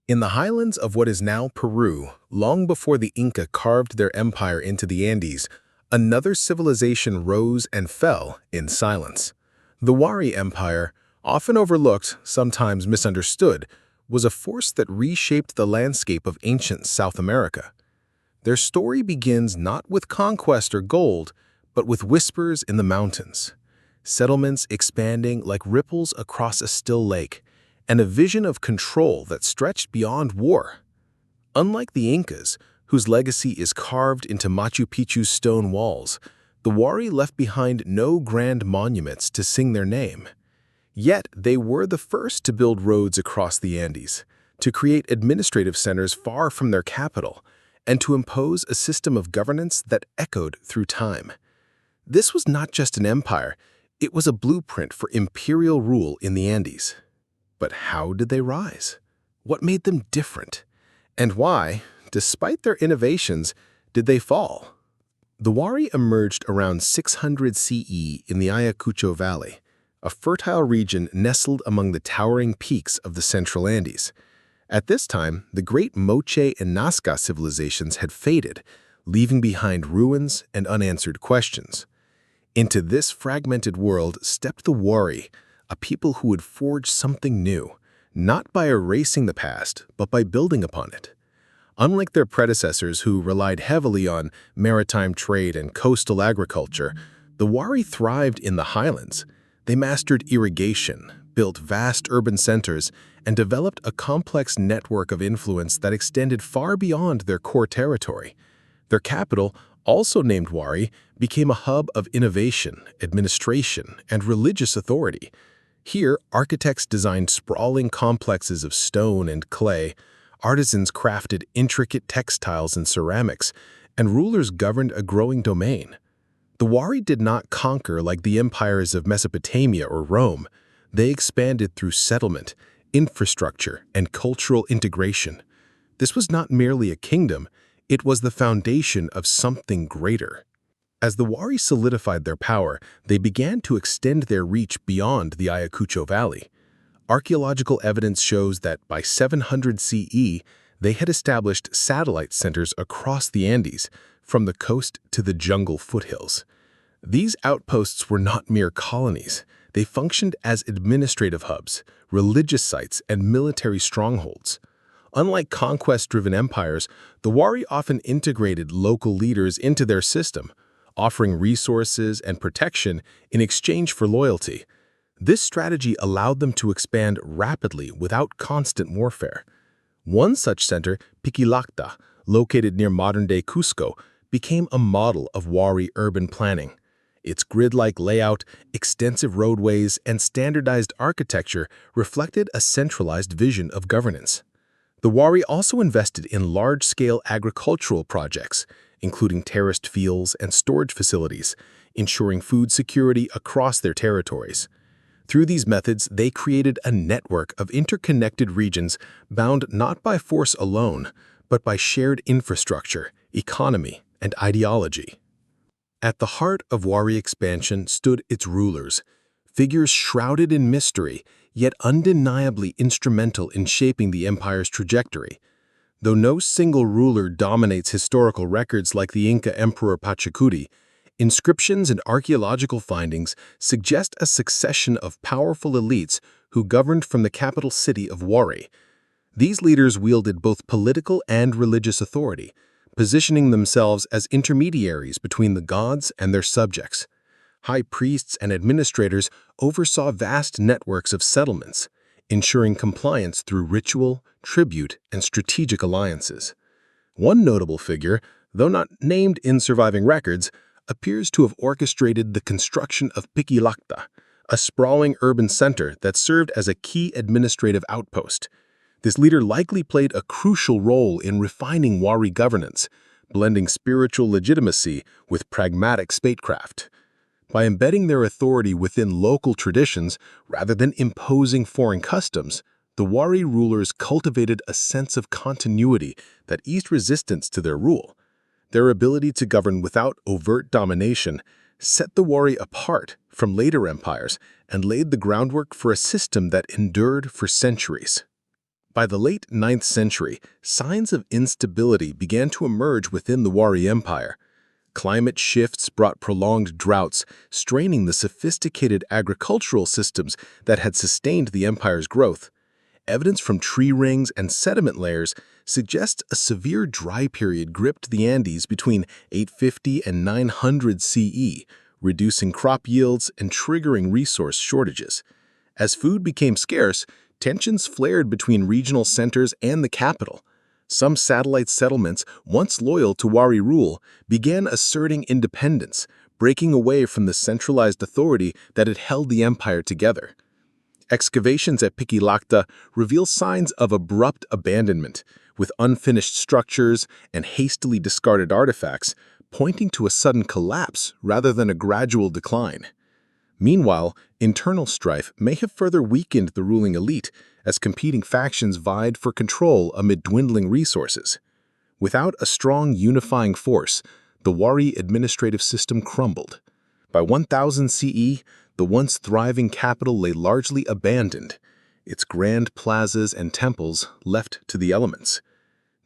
In the highlands of what is now Peru, long before the Inca carved their empire into the Andes, another civilization rose and fell in silence. The Wari Empire, often overlooked, sometimes misunderstood, was a force that reshaped the landscape of ancient South America. Their story begins not with conquest or gold, but with whispers in the mountains, settlements expanding like ripples across a still lake, and a vision of control that stretched beyond war. Unlike the Incas, whose legacy is carved into Machu Picchu's stone walls, the Wari left behind no grand monuments to sing their name. Yet they were the first to build roads across the Andes, to create administrative centers far from their capital, and to impose a system of governance that echoed through time. This was not just an empire, it was a blueprint for imperial rule in the Andes. But how did they rise? What made them different? And why, despite their innovations, did they fall? The Wari emerged around 600 CE in the Ayacucho Valley, a fertile region nestled among the towering peaks of the Central Andes. At this time, the great Moche and Nazca civilizations had faded, leaving behind ruins and unanswered questions. Into this fragmented world stepped the Wari, a people who would forge something new, not by erasing the past, but by building upon it. Unlike their predecessors who relied heavily on maritime trade and coastal agriculture, the Wari thrived in the highlands. They mastered irrigation, built vast urban centers, and developed a complex network of influence that extended far beyond their core territory. Their capital, also named Wari, became a hub of innovation, administration, and religious authority. Here, architects designed sprawling complexes of stone and clay, artisans crafted intricate textiles and ceramics, and rulers governed a growing domain. The Wari did not conquer like the empires of Mesopotamia or Rome. They expanded through settlement, infrastructure, and cultural integration. This was not merely a kingdom, it was the foundation of something greater. As the Wari solidified their power, they began to extend their reach beyond the Ayacucho Valley. Archaeological evidence shows that by 700 CE, they had established satellite centers across the Andes, from the coast to the jungle foothills. These outposts were not mere colonies. They functioned as administrative hubs, religious sites, and military strongholds. Unlike conquest-driven empires, the Wari often integrated local leaders into their system, offering resources and protection in exchange for loyalty. This strategy allowed them to expand rapidly without constant warfare. One such center, Piquilacta, located near modern-day Cusco, became a model of Wari urban planning. Its grid-like layout, extensive roadways, and standardized architecture reflected a centralized vision of governance. The Wari also invested in large-scale agricultural projects, including terraced fields and storage facilities, ensuring food security across their territories. Through these methods, they created a network of interconnected regions bound not by force alone, but by shared infrastructure, economy, and ideology. At the heart of Wari expansion stood its rulers, figures shrouded in mystery, yet undeniably instrumental in shaping the empire's trajectory. Though no single ruler dominates historical records like the Inca Emperor Pachacuti, inscriptions and archaeological findings suggest a succession of powerful elites who governed from the capital city of Wari. These leaders wielded both political and religious authority, positioning themselves as intermediaries between the gods and their subjects. High priests and administrators oversaw vast networks of settlements, ensuring compliance through ritual, tribute, and strategic alliances. One notable figure, though not named in surviving records, appears to have orchestrated the construction of Piquilacta, a sprawling urban center that served as a key administrative outpost. This leader likely played a crucial role in refining Wari governance, blending spiritual legitimacy with pragmatic statecraft. By embedding their authority within local traditions rather than imposing foreign customs, the Wari rulers cultivated a sense of continuity that eased resistance to their rule. Their ability to govern without overt domination set the Wari apart from later empires and laid the groundwork for a system that endured for centuries. By the late 9th century, signs of instability began to emerge within the Wari Empire. Climate shifts brought prolonged droughts, straining the sophisticated agricultural systems that had sustained the empire's growth. Evidence from tree rings and sediment layers suggests a severe dry period gripped the Andes between 850 and 900 CE, reducing crop yields and triggering resource shortages. As food became scarce, tensions flared between regional centers and the capital. Some satellite settlements, once loyal to Wari rule, began asserting independence, breaking away from the centralized authority that had held the empire together. Excavations at Piquilacta reveal signs of abrupt abandonment, with unfinished structures and hastily discarded artifacts, pointing to a sudden collapse rather than a gradual decline. Meanwhile, internal strife may have further weakened the ruling elite as competing factions vied for control amid dwindling resources. Without a strong unifying force, the Wari administrative system crumbled. By 1000 CE, the once thriving capital lay largely abandoned, its grand plazas and temples left to the elements.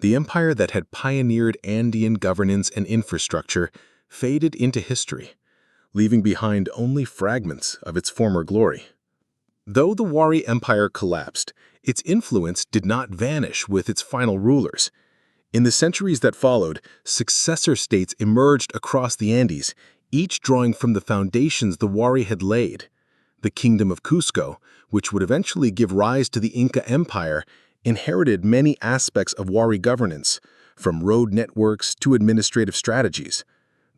The empire that had pioneered Andean governance and infrastructure faded into history, leaving behind only fragments of its former glory. Though the Wari Empire collapsed, its influence did not vanish with its final rulers. In the centuries that followed, successor states emerged across the Andes, each drawing from the foundations the Wari had laid. The Kingdom of Cusco, which would eventually give rise to the Inca Empire, inherited many aspects of Wari governance, from road networks to administrative strategies.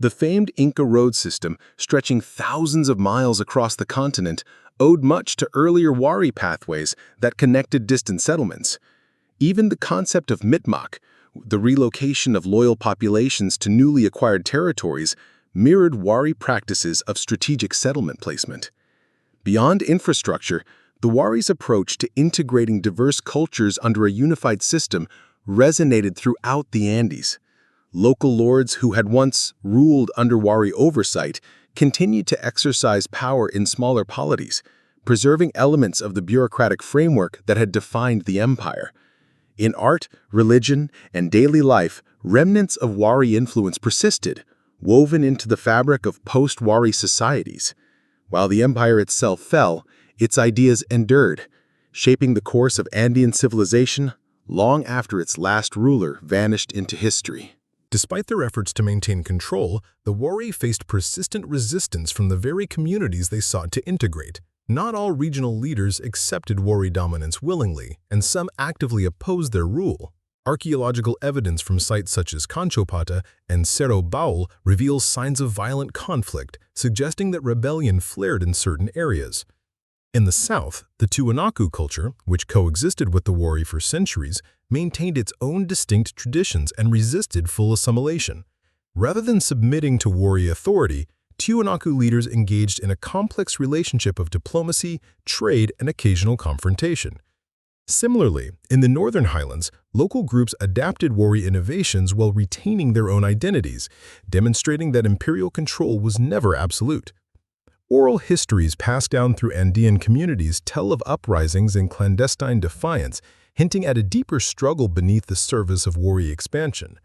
The famed Inca road system, stretching thousands of miles across the continent, owed much to earlier Wari pathways that connected distant settlements. Even the concept of mitmak, the relocation of loyal populations to newly acquired territories, mirrored Wari practices of strategic settlement placement. Beyond infrastructure, the Wari's approach to integrating diverse cultures under a unified system resonated throughout the Andes. Local lords who had once ruled under Wari oversight continued to exercise power in smaller polities, preserving elements of the bureaucratic framework that had defined the empire. In art, religion, and daily life, remnants of Wari influence persisted, woven into the fabric of post-Wari societies. While the empire itself fell, its ideas endured, shaping the course of Andean civilization long after its last ruler vanished into history. Despite their efforts to maintain control, the Wari faced persistent resistance from the very communities they sought to integrate. Not all regional leaders accepted Wari dominance willingly, and some actively opposed their rule. Archaeological evidence from sites such as Conchopata and Cerro Baul reveals signs of violent conflict, suggesting that rebellion flared in certain areas. In the south, the Tiwanaku culture, which coexisted with the Wari for centuries, maintained its own distinct traditions and resisted full assimilation. Rather than submitting to Wari authority, Tiwanaku leaders engaged in a complex relationship of diplomacy, trade, and occasional confrontation. Similarly, in the northern highlands, local groups adapted Wari innovations while retaining their own identities, demonstrating that imperial control was never absolute. Oral histories passed down through Andean communities tell of uprisings and clandestine defiance, hinting at a deeper struggle beneath the surface of Wari expansion.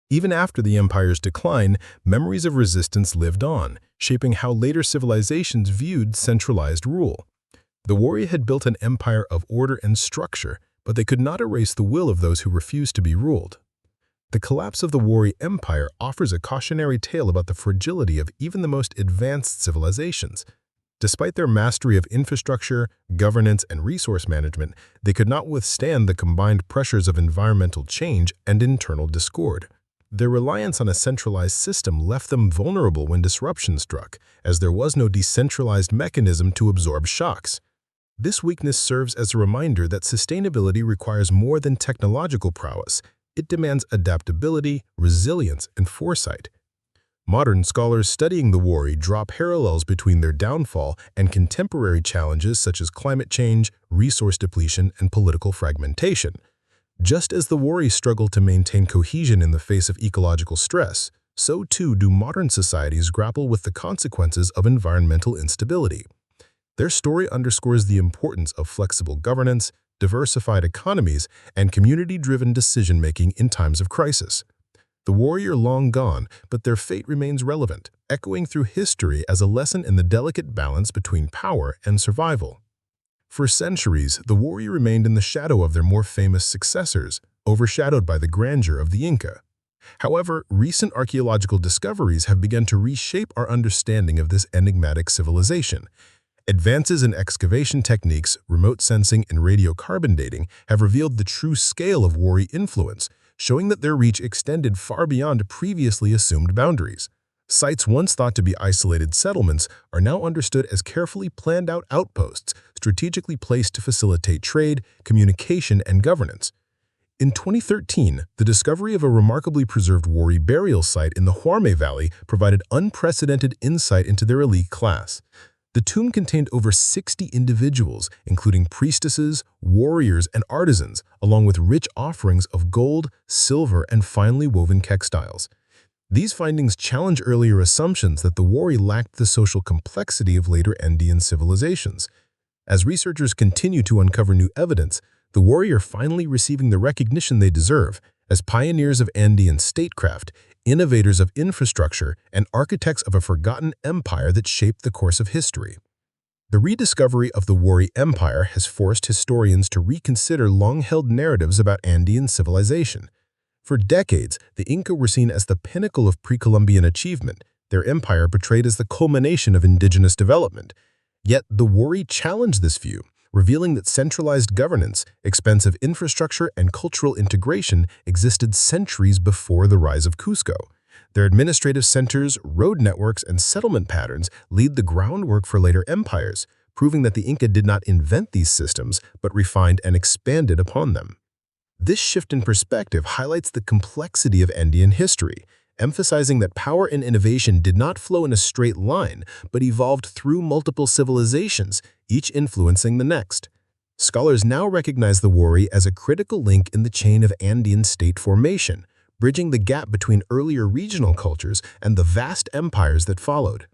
Even after the empire's decline, memories of resistance lived on, shaping how later civilizations viewed centralized rule. The Wari had built an empire of order and structure, but they could not erase the will of those who refused to be ruled. The collapse of the Wari Empire offers a cautionary tale about the fragility of even the most advanced civilizations. Despite their mastery of infrastructure, governance, and resource management, they could not withstand the combined pressures of environmental change and internal discord. Their reliance on a centralized system left them vulnerable when disruption struck, as there was no decentralized mechanism to absorb shocks. This weakness serves as a reminder that sustainability requires more than technological prowess. It demands adaptability, resilience, and foresight. Modern scholars studying the Wari draw parallels between their downfall and contemporary challenges such as climate change, resource depletion, and political fragmentation. Just as the Wari struggle to maintain cohesion in the face of ecological stress, so too do modern societies grapple with the consequences of environmental instability. Their story underscores the importance of flexible governance, diversified economies, and community-driven decision-making in times of crisis. The warrior long gone, but their fate remains relevant, echoing through history as a lesson in the delicate balance between power and survival. For centuries, the warrior remained in the shadow of their more famous successors, overshadowed by the grandeur of the Inca. However, recent archaeological discoveries have begun to reshape our understanding of this enigmatic civilization. Advances in excavation techniques, remote sensing, and radiocarbon dating have revealed the true scale of Wari influence, showing that their reach extended far beyond previously assumed boundaries. Sites once thought to be isolated settlements are now understood as carefully planned-out outposts, strategically placed to facilitate trade, communication, and governance. In 2013, the discovery of a remarkably preserved Wari burial site in the Ayacucho Valley provided unprecedented insight into their elite class. The tomb contained over 60 individuals, including priestesses, warriors, and artisans, along with rich offerings of gold, silver, and finely woven textiles. These findings challenge earlier assumptions that the Wari lacked the social complexity of later Andean civilizations. As researchers continue to uncover new evidence, the Wari are finally receiving the recognition they deserve as pioneers of Andean statecraft, innovators of infrastructure, and architects of a forgotten empire that shaped the course of history. The rediscovery of the Wari Empire has forced historians to reconsider long-held narratives about Andean civilization. For decades, the Inca were seen as the pinnacle of pre-Columbian achievement, their empire portrayed as the culmination of indigenous development. Yet the Wari challenged this view, revealing that centralized governance, expensive infrastructure, and cultural integration existed centuries before the rise of Cusco. Their administrative centers, road networks, and settlement patterns laid the groundwork for later empires, proving that the Inca did not invent these systems but refined and expanded upon them. This shift in perspective highlights the complexity of Andean history, emphasizing that power and innovation did not flow in a straight line but evolved through multiple civilizations, each influencing the next. Scholars now recognize the Wari as a critical link in the chain of Andean state formation, bridging the gap between earlier regional cultures and the vast empires that followed.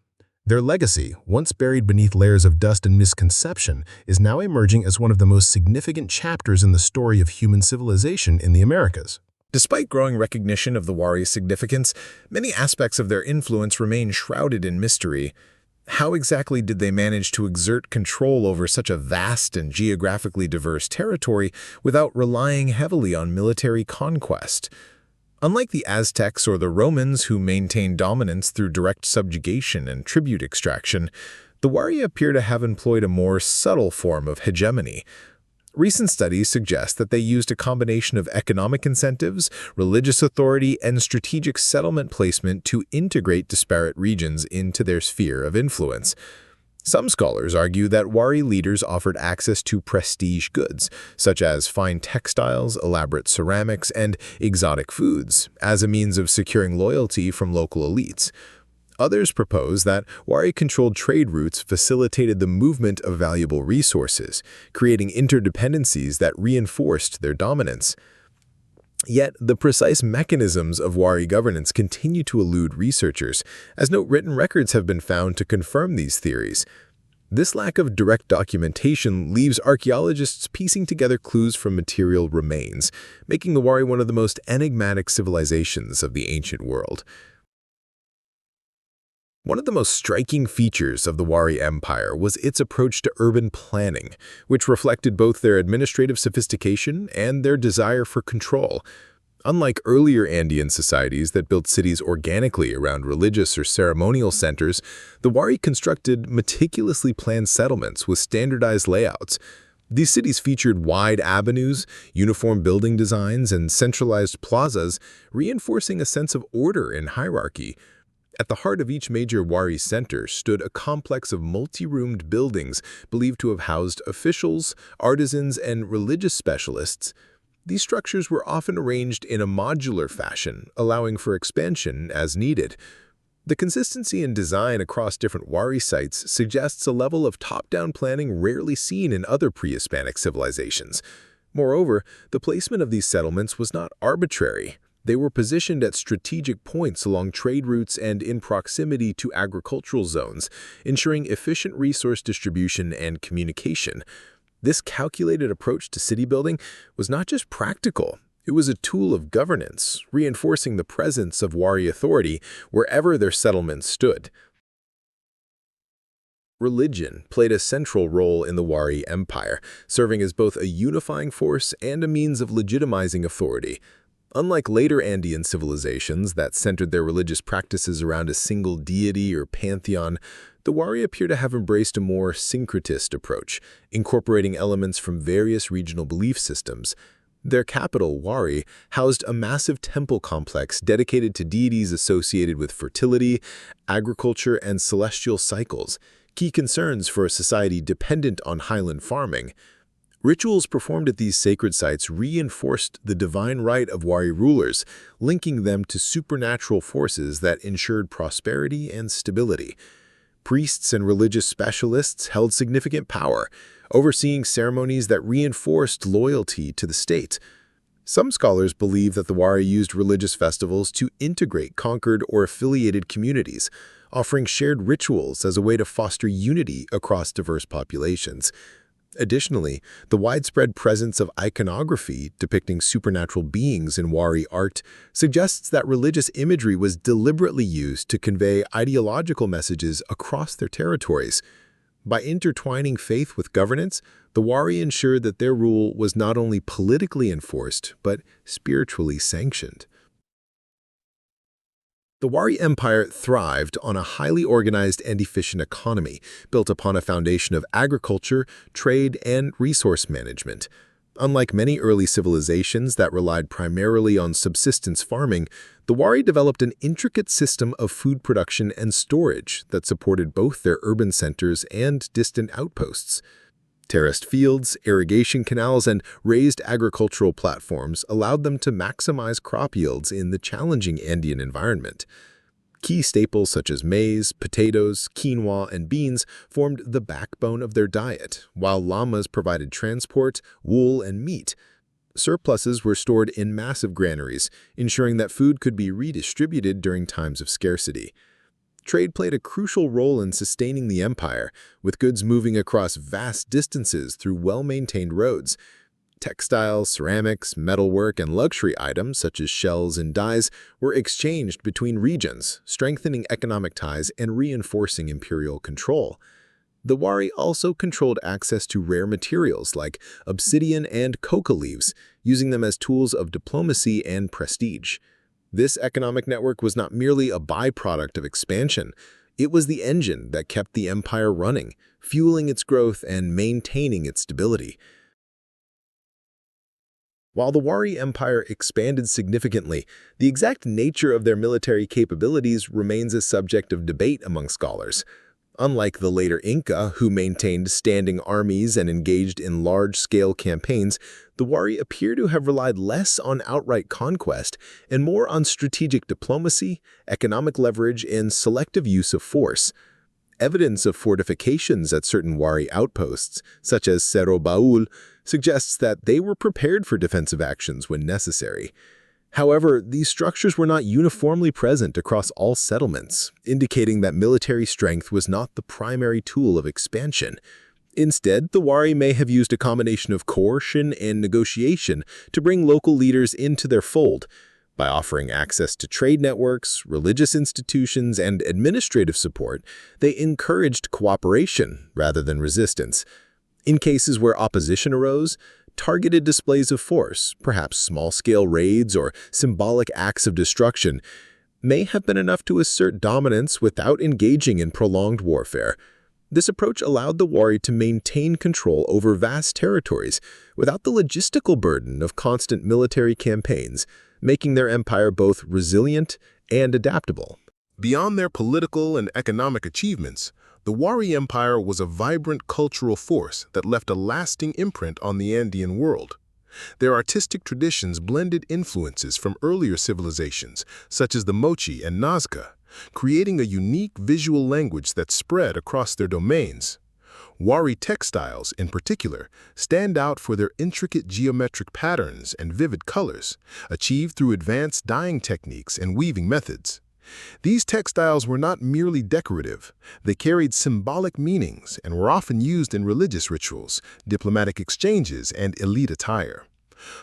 Their legacy, once buried beneath layers of dust and misconception, is now emerging as one of the most significant chapters in the story of human civilization in the Americas. Despite growing recognition of the Wari's significance, many aspects of their influence remain shrouded in mystery. How exactly did they manage to exert control over such a vast and geographically diverse territory without relying heavily on military conquest? Unlike the Aztecs or the Romans, who maintained dominance through direct subjugation and tribute extraction, the Wari appear to have employed a more subtle form of hegemony. Recent studies suggest that they used a combination of economic incentives, religious authority, and strategic settlement placement to integrate disparate regions into their sphere of influence. Some scholars argue that Wari leaders offered access to prestige goods, such as fine textiles, elaborate ceramics, and exotic foods, as a means of securing loyalty from local elites. Others propose that Wari-controlled trade routes facilitated the movement of valuable resources, creating interdependencies that reinforced their dominance. Yet, the precise mechanisms of Wari governance continue to elude researchers, as no written records have been found to confirm these theories. This lack of direct documentation leaves archaeologists piecing together clues from material remains, making the Wari one of the most enigmatic civilizations of the ancient world. One of the most striking features of the Wari Empire was its approach to urban planning, which reflected both their administrative sophistication and their desire for control. Unlike earlier Andean societies that built cities organically around religious or ceremonial centers, the Wari constructed meticulously planned settlements with standardized layouts. These cities featured wide avenues, uniform building designs, and centralized plazas, reinforcing a sense of order and hierarchy. At the heart of each major Wari center stood a complex of multi-roomed buildings believed to have housed officials, artisans, and religious specialists. These structures were often arranged in a modular fashion, allowing for expansion as needed. The consistency in design across different Wari sites suggests a level of top-down planning rarely seen in other pre-Hispanic civilizations. Moreover, the placement of these settlements was not arbitrary. They were positioned at strategic points along trade routes and in proximity to agricultural zones, ensuring efficient resource distribution and communication. This calculated approach to city building was not just practical, it was a tool of governance, reinforcing the presence of Wari authority wherever their settlements stood. Religion played a central role in the Wari Empire, serving as both a unifying force and a means of legitimizing authority. Unlike later Andean civilizations that centered their religious practices around a single deity or pantheon, the Wari appear to have embraced a more syncretist approach, incorporating elements from various regional belief systems. Their capital, Wari, housed a massive temple complex dedicated to deities associated with fertility, agriculture, and celestial cycles, key concerns for a society dependent on highland farming. Rituals performed at these sacred sites reinforced the divine right of Wari rulers, linking them to supernatural forces that ensured prosperity and stability. Priests and religious specialists held significant power, overseeing ceremonies that reinforced loyalty to the state. Some scholars believe that the Wari used religious festivals to integrate conquered or affiliated communities, offering shared rituals as a way to foster unity across diverse populations. Additionally, the widespread presence of iconography depicting supernatural beings in Wari art suggests that religious imagery was deliberately used to convey ideological messages across their territories. By intertwining faith with governance, the Wari ensured that their rule was not only politically enforced, but spiritually sanctioned. The Wari Empire thrived on a highly organized and efficient economy, built upon a foundation of agriculture, trade, and resource management. Unlike many early civilizations that relied primarily on subsistence farming, the Wari developed an intricate system of food production and storage that supported both their urban centers and distant outposts. Terraced fields, irrigation canals, and raised agricultural platforms allowed them to maximize crop yields in the challenging Andean environment. Key staples such as maize, potatoes, quinoa, and beans formed the backbone of their diet, while llamas provided transport, wool, and meat. Surpluses were stored in massive granaries, ensuring that food could be redistributed during times of scarcity. Trade played a crucial role in sustaining the empire, with goods moving across vast distances through well-maintained roads. Textiles, ceramics, metalwork, and luxury items such as shells and dyes were exchanged between regions, strengthening economic ties and reinforcing imperial control. The Wari also controlled access to rare materials like obsidian and coca leaves, using them as tools of diplomacy and prestige. This economic network was not merely a byproduct of expansion, it was the engine that kept the empire running, fueling its growth and maintaining its stability. While the Wari Empire expanded significantly, the exact nature of their military capabilities remains a subject of debate among scholars. Unlike the later Inca, who maintained standing armies and engaged in large-scale campaigns, the Wari appear to have relied less on outright conquest and more on strategic diplomacy, economic leverage, and selective use of force. Evidence of fortifications at certain Wari outposts, such as Cerro Baul, suggests that they were prepared for defensive actions when necessary. However, these structures were not uniformly present across all settlements, indicating that military strength was not the primary tool of expansion. Instead, the Wari may have used a combination of coercion and negotiation to bring local leaders into their fold. By offering access to trade networks, religious institutions, and administrative support, they encouraged cooperation rather than resistance. In cases where opposition arose, targeted displays of force, perhaps small-scale raids or symbolic acts of destruction, may have been enough to assert dominance without engaging in prolonged warfare. This approach allowed the Wari to maintain control over vast territories without the logistical burden of constant military campaigns, making their empire both resilient and adaptable. Beyond their political and economic achievements, the Wari Empire was a vibrant cultural force that left a lasting imprint on the Andean world. Their artistic traditions blended influences from earlier civilizations, such as the Mochi and Nazca, creating a unique visual language that spread across their domains. Wari textiles, in particular, stand out for their intricate geometric patterns and vivid colors, achieved through advanced dyeing techniques and weaving methods. These textiles were not merely decorative. They carried symbolic meanings and were often used in religious rituals, diplomatic exchanges, and elite attire.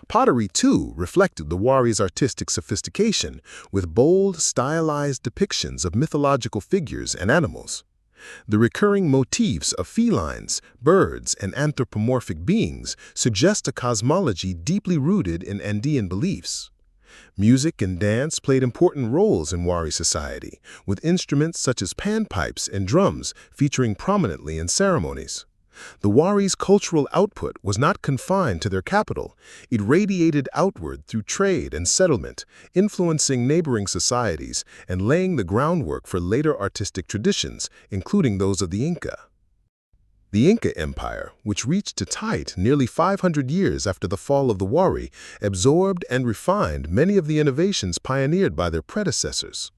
Pottery, too, reflected the Wari's artistic sophistication, with bold, stylized depictions of mythological figures and animals. The recurring motifs of felines, birds, and anthropomorphic beings suggest a cosmology deeply rooted in Andean beliefs. Music and dance played important roles in Wari society, with instruments such as panpipes and drums featuring prominently in ceremonies. The Wari's cultural output was not confined to their capital. It radiated outward through trade and settlement, influencing neighboring societies and laying the groundwork for later artistic traditions, including those of the Inca. The Inca Empire, which reached its height nearly 500 years after the fall of the Wari, absorbed and refined many of the innovations pioneered by their predecessors.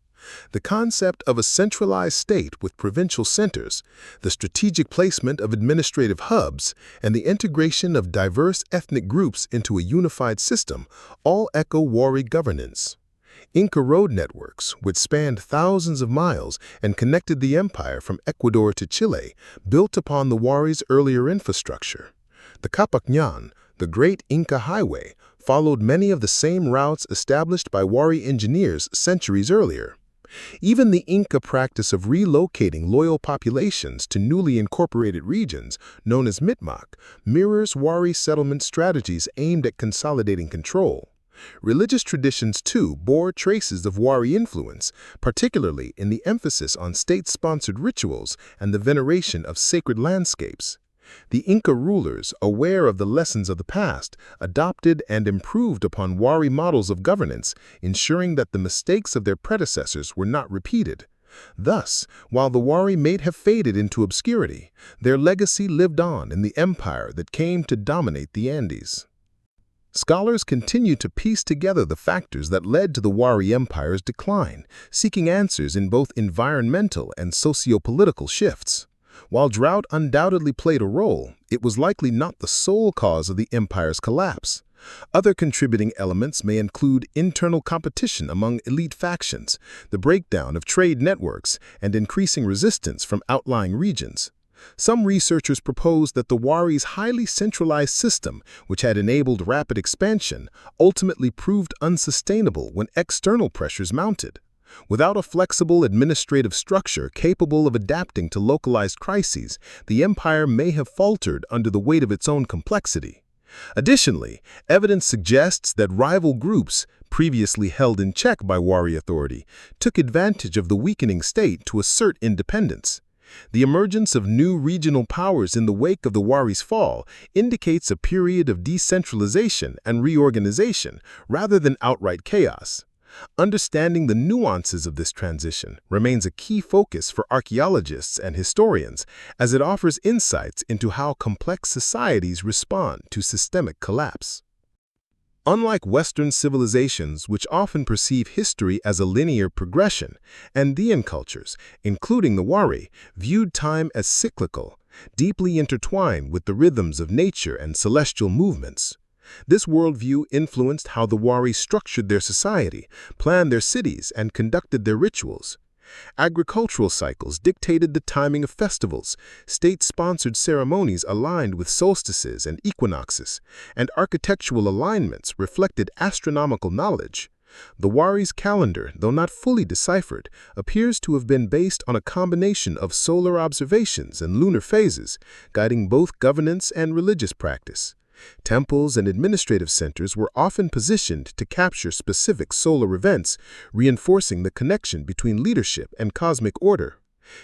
The concept of a centralized state with provincial centers, the strategic placement of administrative hubs, and the integration of diverse ethnic groups into a unified system all echo Wari governance. Inca road networks, which spanned thousands of miles and connected the empire from Ecuador to Chile, built upon the Wari's earlier infrastructure. The Capacñan, the Great Inca Highway, followed many of the same routes established by Wari engineers centuries earlier. Even the Inca practice of relocating loyal populations to newly incorporated regions, known as Mitmac, mirrors Wari settlement strategies aimed at consolidating control. Religious traditions, too, bore traces of Wari influence, particularly in the emphasis on state-sponsored rituals and the veneration of sacred landscapes. The Inca rulers, aware of the lessons of the past, adopted and improved upon Wari models of governance, ensuring that the mistakes of their predecessors were not repeated. Thus, while the Wari may have faded into obscurity, their legacy lived on in the empire that came to dominate the Andes. Scholars continue to piece together the factors that led to the Wari Empire's decline, seeking answers in both environmental and socio-political shifts. While drought undoubtedly played a role, it was likely not the sole cause of the empire's collapse. Other contributing elements may include internal competition among elite factions, the breakdown of trade networks, and increasing resistance from outlying regions. Some researchers propose that the Wari's highly centralized system, which had enabled rapid expansion, ultimately proved unsustainable when external pressures mounted. Without a flexible administrative structure capable of adapting to localized crises, the empire may have faltered under the weight of its own complexity. Additionally, evidence suggests that rival groups, previously held in check by Wari authority, took advantage of the weakening state to assert independence. The emergence of new regional powers in the wake of the Wari's fall indicates a period of decentralization and reorganization rather than outright chaos. Understanding the nuances of this transition remains a key focus for archaeologists and historians, as it offers insights into how complex societies respond to systemic collapse. Unlike Western civilizations, which often perceive history as a linear progression, Andean cultures, including the Wari, viewed time as cyclical, deeply intertwined with the rhythms of nature and celestial movements. This worldview influenced how the Wari structured their society, planned their cities, and conducted their rituals. Agricultural cycles dictated the timing of festivals, state-sponsored ceremonies aligned with solstices and equinoxes, and architectural alignments reflected astronomical knowledge. The Wari's calendar, though not fully deciphered, appears to have been based on a combination of solar observations and lunar phases, guiding both governance and religious practice. Temples and administrative centers were often positioned to capture specific solar events, reinforcing the connection between leadership and cosmic order.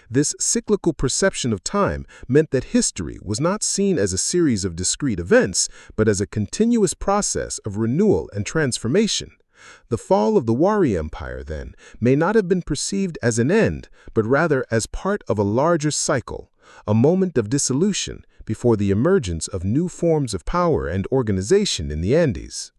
This cyclical perception of time meant that history was not seen as a series of discrete events, but as a continuous process of renewal and transformation. The fall of the Wari Empire, then, may not have been perceived as an end, but rather as part of a larger cycle, a moment of dissolution before the emergence of new forms of power and organization in the Andes.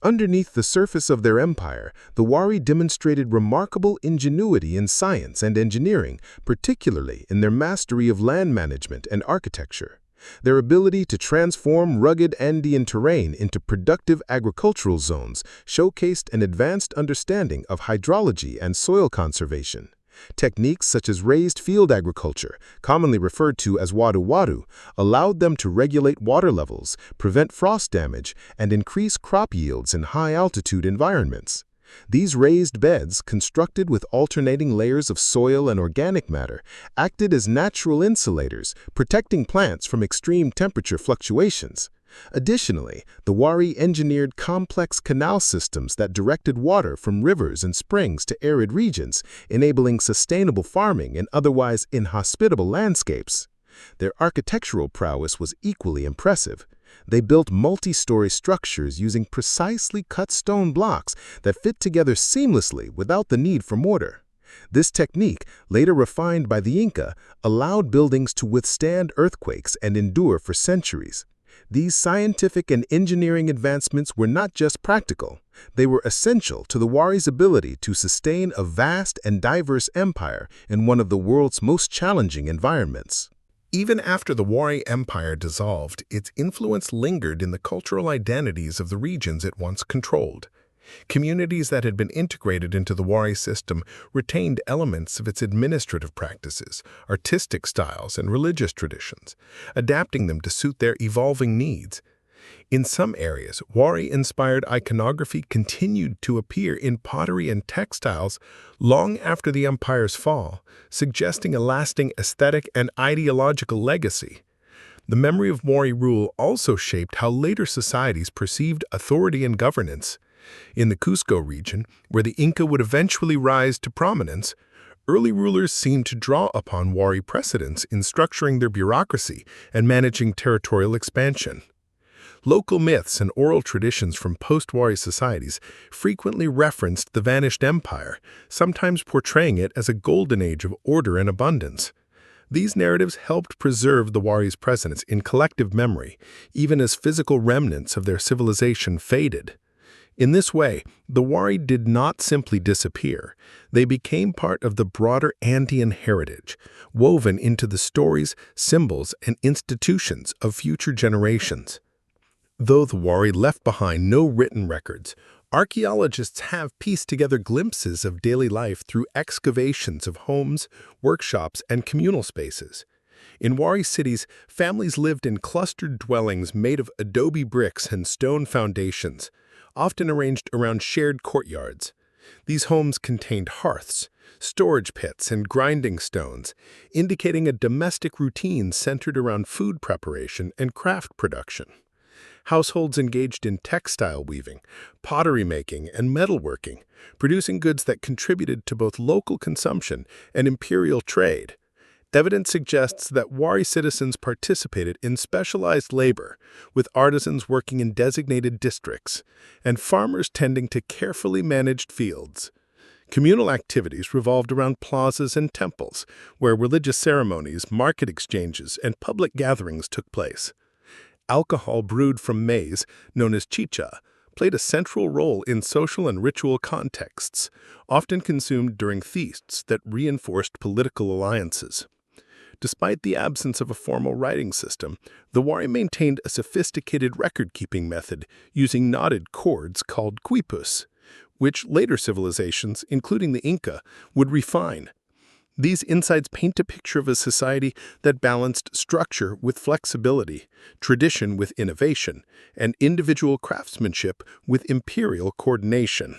Underneath the surface of their empire, the Wari demonstrated remarkable ingenuity in science and engineering, particularly in their mastery of land management and architecture. Their ability to transform rugged Andean terrain into productive agricultural zones showcased an advanced understanding of hydrology and soil conservation. Techniques such as raised field agriculture, commonly referred to as wadu-wadu, allowed them to regulate water levels, prevent frost damage, and increase crop yields in high-altitude environments. These raised beds, constructed with alternating layers of soil and organic matter, acted as natural insulators, protecting plants from extreme temperature fluctuations. Additionally, the Wari engineered complex canal systems that directed water from rivers and springs to arid regions, enabling sustainable farming in otherwise inhospitable landscapes. Their architectural prowess was equally impressive. They built multi-story structures using precisely cut stone blocks that fit together seamlessly without the need for mortar. This technique, later refined by the Inca, allowed buildings to withstand earthquakes and endure for centuries. These scientific and engineering advancements were not just practical, they were essential to the Wari's ability to sustain a vast and diverse empire in one of the world's most challenging environments. Even after the Wari Empire dissolved, its influence lingered in the cultural identities of the regions it once controlled. Communities that had been integrated into the Wari system retained elements of its administrative practices, artistic styles, and religious traditions, adapting them to suit their evolving needs. In some areas, Wari-inspired iconography continued to appear in pottery and textiles long after the empire's fall, suggesting a lasting aesthetic and ideological legacy. The memory of Wari rule also shaped how later societies perceived authority and governance. In the Cusco region, where the Inca would eventually rise to prominence, early rulers seemed to draw upon Wari precedents in structuring their bureaucracy and managing territorial expansion. Local myths and oral traditions from post-Wari societies frequently referenced the vanished empire, sometimes portraying it as a golden age of order and abundance. These narratives helped preserve the Wari's presence in collective memory, even as physical remnants of their civilization faded. In this way, the Wari did not simply disappear. They became part of the broader Andean heritage, woven into the stories, symbols, and institutions of future generations. Though the Wari left behind no written records, archaeologists have pieced together glimpses of daily life through excavations of homes, workshops, and communal spaces. In Wari cities, families lived in clustered dwellings made of adobe bricks and stone foundations, often arranged around shared courtyards. These homes contained hearths, storage pits, and grinding stones, indicating a domestic routine centered around food preparation and craft production. Households engaged in textile weaving, pottery making, and metalworking, producing goods that contributed to both local consumption and imperial trade. Evidence suggests that Wari citizens participated in specialized labor, with artisans working in designated districts and farmers tending to carefully managed fields. Communal activities revolved around plazas and temples, where religious ceremonies, market exchanges, and public gatherings took place. Alcohol brewed from maize, known as chicha, played a central role in social and ritual contexts, often consumed during feasts that reinforced political alliances. Despite the absence of a formal writing system, the Wari maintained a sophisticated record-keeping method using knotted cords called quipus, which later civilizations, including the Inca, would refine. These insights paint a picture of a society that balanced structure with flexibility, tradition with innovation, and individual craftsmanship with imperial coordination.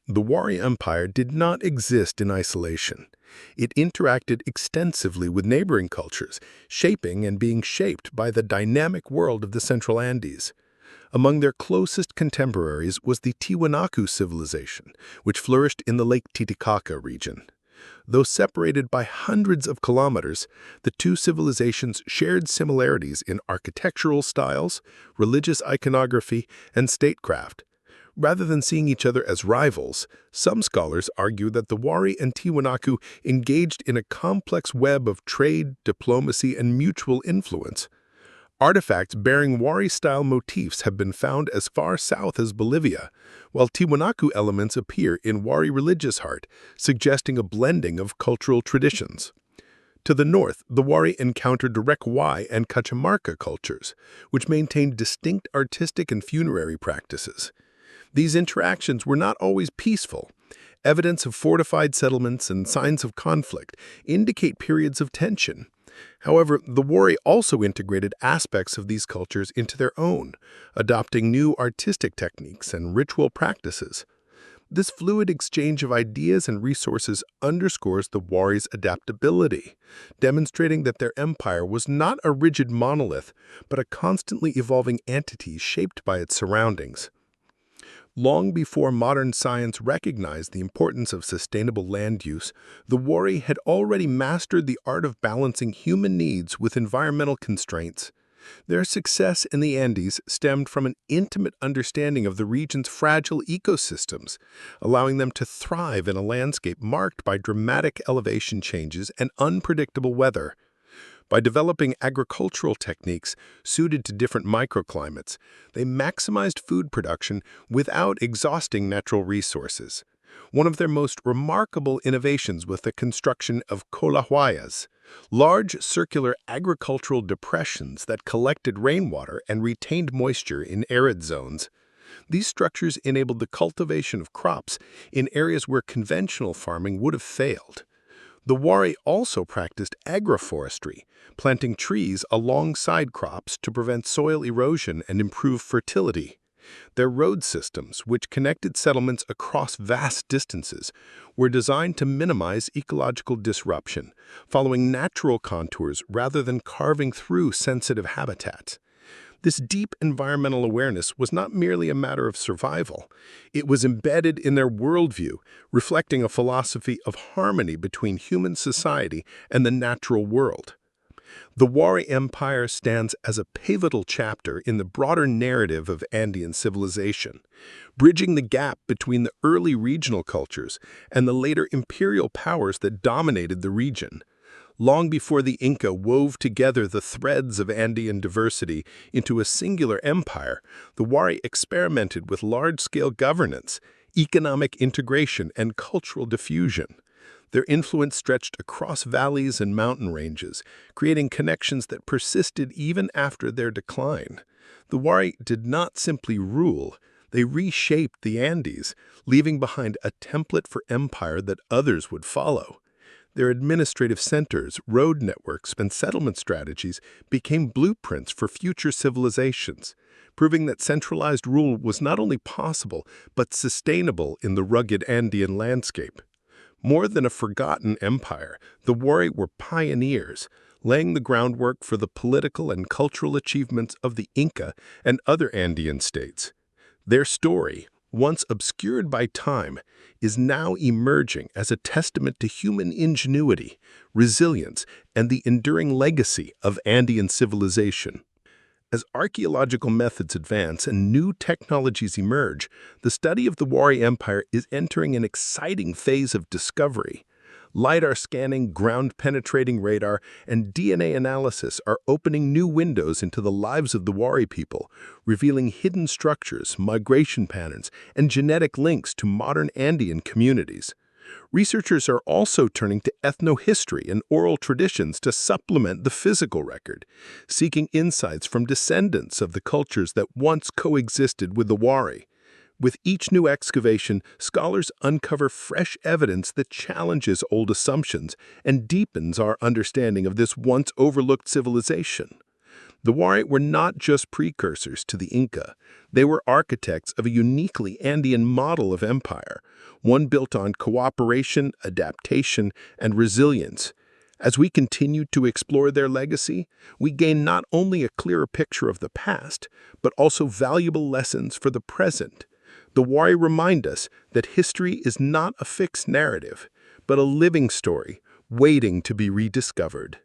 The Wari Empire did not exist in isolation. It interacted extensively with neighboring cultures, shaping and being shaped by the dynamic world of the Central Andes. Among their closest contemporaries was the Tiwanaku civilization, which flourished in the Lake Titicaca region. Though separated by hundreds of kilometers, the two civilizations shared similarities in architectural styles, religious iconography, and statecraft. Rather than seeing each other as rivals, some scholars argue that the Wari and Tiwanaku engaged in a complex web of trade, diplomacy, and mutual influence. Artifacts bearing Wari-style motifs have been found as far south as Bolivia, while Tiwanaku elements appear in Wari religious art, suggesting a blending of cultural traditions. To the north, the Wari encountered direct Y and Cachamarca cultures, which maintained distinct artistic and funerary practices. These interactions were not always peaceful. Evidence of fortified settlements and signs of conflict indicate periods of tension. However, the Wari also integrated aspects of these cultures into their own, adopting new artistic techniques and ritual practices. This fluid exchange of ideas and resources underscores the Wari's adaptability, demonstrating that their empire was not a rigid monolith, but a constantly evolving entity shaped by its surroundings. Long before modern science recognized the importance of sustainable land use, the Wari had already mastered the art of balancing human needs with environmental constraints. Their success in the Andes stemmed from an intimate understanding of the region's fragile ecosystems, allowing them to thrive in a landscape marked by dramatic elevation changes and unpredictable weather. By developing agricultural techniques suited to different microclimates, they maximized food production without exhausting natural resources. One of their most remarkable innovations was the construction of colahuayas, large circular agricultural depressions that collected rainwater and retained moisture in arid zones. These structures enabled the cultivation of crops in areas where conventional farming would have failed. The Wari also practiced agroforestry, planting trees alongside crops to prevent soil erosion and improve fertility. Their road systems, which connected settlements across vast distances, were designed to minimize ecological disruption, following natural contours rather than carving through sensitive habitats. This deep environmental awareness was not merely a matter of survival. It was embedded in their worldview, reflecting a philosophy of harmony between human society and the natural world. The Wari Empire stands as a pivotal chapter in the broader narrative of Andean civilization, bridging the gap between the early regional cultures and the later imperial powers that dominated the region. Long before the Inca wove together the threads of Andean diversity into a singular empire, the Wari experimented with large-scale governance, economic integration, and cultural diffusion. Their influence stretched across valleys and mountain ranges, creating connections that persisted even after their decline. The Wari did not simply rule, they reshaped the Andes, leaving behind a template for empire that others would follow. Their administrative centers, road networks, and settlement strategies became blueprints for future civilizations, proving that centralized rule was not only possible, but sustainable in the rugged Andean landscape. More than a forgotten empire, the Wari were pioneers, laying the groundwork for the political and cultural achievements of the Inca and other Andean states. Their story, once obscured by time, is now emerging as a testament to human ingenuity, resilience, and the enduring legacy of Andean civilization. As archaeological methods advance and new technologies emerge, the study of the Wari Empire is entering an exciting phase of discovery. LiDAR scanning, ground-penetrating radar, and DNA analysis are opening new windows into the lives of the Wari people, revealing hidden structures, migration patterns, and genetic links to modern Andean communities. Researchers are also turning to ethnohistory and oral traditions to supplement the physical record, seeking insights from descendants of the cultures that once coexisted with the Wari. With each new excavation, scholars uncover fresh evidence that challenges old assumptions and deepens our understanding of this once overlooked civilization. The Wari were not just precursors to the Inca. They were architects of a uniquely Andean model of empire, one built on cooperation, adaptation, and resilience. As we continue to explore their legacy, we gain not only a clearer picture of the past, but also valuable lessons for the present. The Wari remind us that history is not a fixed narrative, but a living story waiting to be rediscovered.